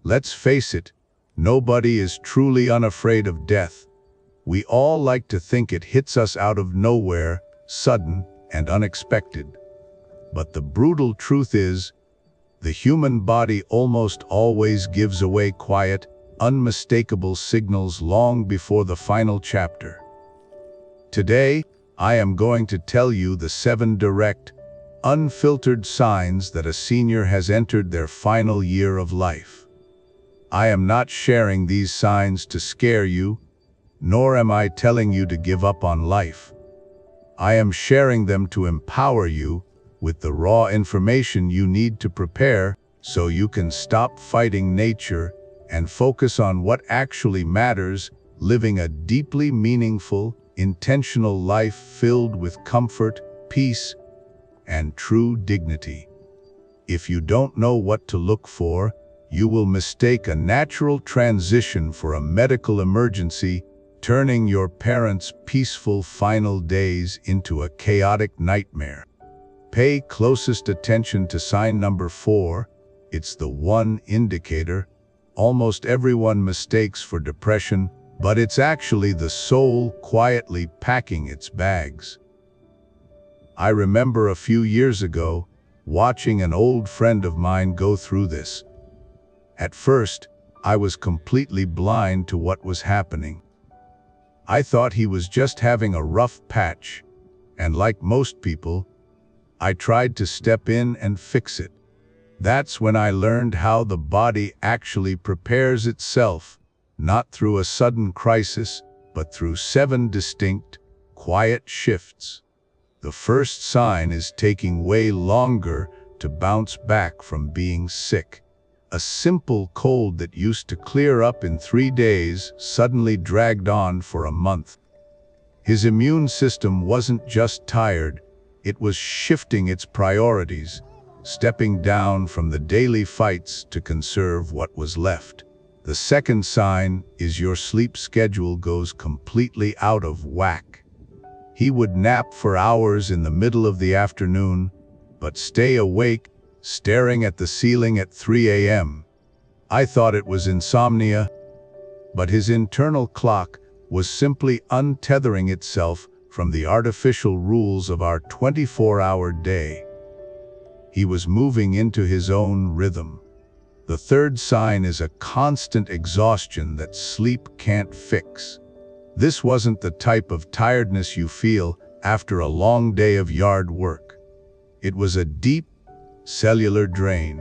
Let's face it, nobody is truly unafraid of death. We all like to think it hits us out of nowhere, sudden and unexpected. But the brutal truth is, the human body almost always gives away quiet, unmistakable signals long before the final chapter. Today, I am going to tell you the 7 direct, unfiltered signs that a senior has entered their final year of life. I am not sharing these signs to scare you, nor am I telling you to give up on life. I am sharing them to empower you with the raw information you need to prepare so you can stop fighting nature and focus on what actually matters, living a deeply meaningful, intentional life filled with comfort, peace, and true dignity. If you don't know what to look for, you will mistake a natural transition for a medical emergency, turning your parents' peaceful final days into a chaotic nightmare. Pay closest attention to sign number 4. It's the one indicator almost everyone mistakes for depression, but it's actually the soul quietly packing its bags. I remember a few years ago watching an old friend of mine go through this. At first, I was completely blind to what was happening. I thought he was just having a rough patch, and like most people, I tried to step in and fix it. That's when I learned how the body actually prepares itself, not through a sudden crisis, but through 7 distinct, quiet shifts. The first sign is taking way longer to bounce back from being sick. A simple cold that used to clear up in 3 days suddenly dragged on for a month. His immune system wasn't just tired, it was shifting its priorities, stepping down from the daily fights to conserve what was left. The second sign is your sleep schedule goes completely out of whack. He would nap for hours in the middle of the afternoon, but stay awake, staring at the ceiling at 3 a.m. I thought it was insomnia, but his internal clock was simply untethering itself from the artificial rules of our 24-hour day. He was moving into his own rhythm. The third sign is a constant exhaustion that sleep can't fix. This wasn't the type of tiredness you feel after a long day of yard work. It was a deep, cellular drain.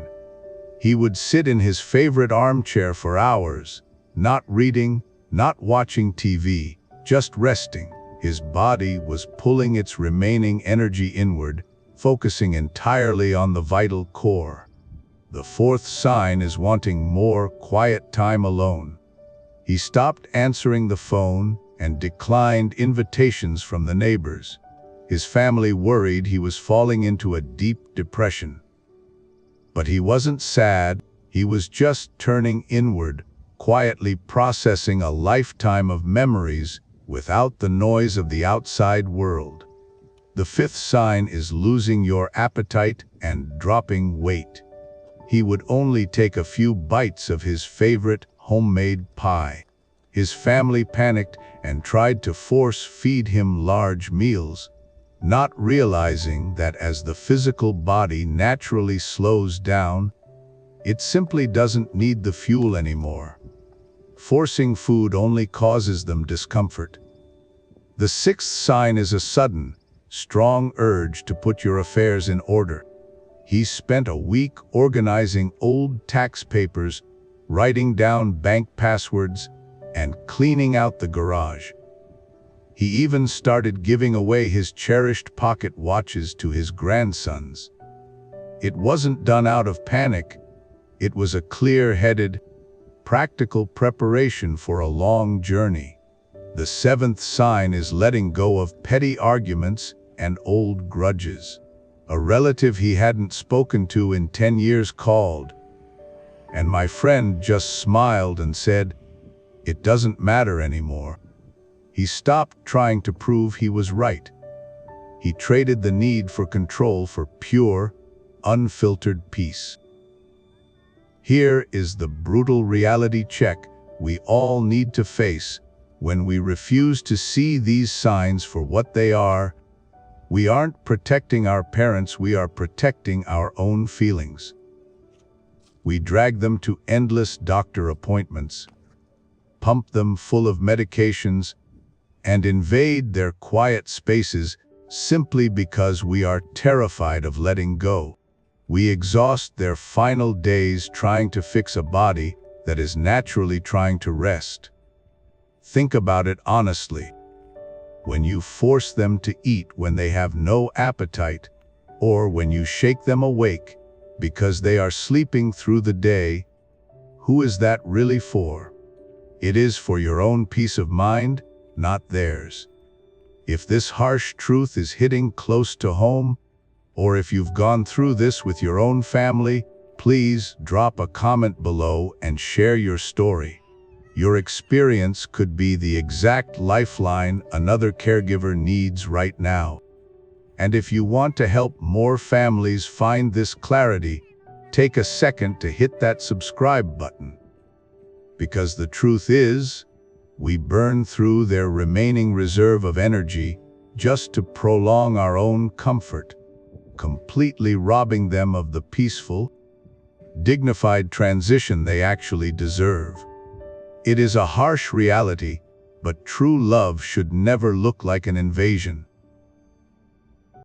He would sit in his favorite armchair for hours, not reading, not watching TV, just resting. His body was pulling its remaining energy inward, focusing entirely on the vital core. The fourth sign is wanting more quiet time alone. He stopped answering the phone and declined invitations from the neighbors. His family worried he was falling into a deep depression. But he wasn't sad, he was just turning inward, quietly processing a lifetime of memories without the noise of the outside world. The fifth sign is losing your appetite and dropping weight. He would only take a few bites of his favorite homemade pie. His family panicked and tried to force-feed him large meals, not realizing that as the physical body naturally slows down, it simply doesn't need the fuel anymore. Forcing food only causes them discomfort. The sixth sign is a sudden, strong urge to put your affairs in order. He spent a week organizing old tax papers, writing down bank passwords, and cleaning out the garage. He even started giving away his cherished pocket watches to his grandsons. It wasn't done out of panic. It was a clear-headed, practical preparation for a long journey. The seventh sign is letting go of petty arguments and old grudges. A relative he hadn't spoken to in 10 years called, and my friend just smiled and said, "It doesn't matter anymore." He stopped trying to prove he was right. He traded the need for control for pure, unfiltered peace. Here is the brutal reality check we all need to face. When we refuse to see these signs for what they are, we aren't protecting our parents, we are protecting our own feelings. We drag them to endless doctor appointments, pump them full of medications, and invade their quiet spaces simply because we are terrified of letting go. We exhaust their final days trying to fix a body that is naturally trying to rest. Think about it honestly. When you force them to eat when they have no appetite, or when you shake them awake because they are sleeping through the day, who is that really for? It is for your own peace of mind, not theirs. If this harsh truth is hitting close to home, or if you've gone through this with your own family, please drop a comment below and share your story. Your experience could be the exact lifeline another caregiver needs right now. And if you want to help more families find this clarity, take a second to hit that subscribe button. Because the truth is, we burn through their remaining reserve of energy just to prolong our own comfort, completely robbing them of the peaceful, dignified transition they actually deserve. It is a harsh reality, but true love should never look like an invasion.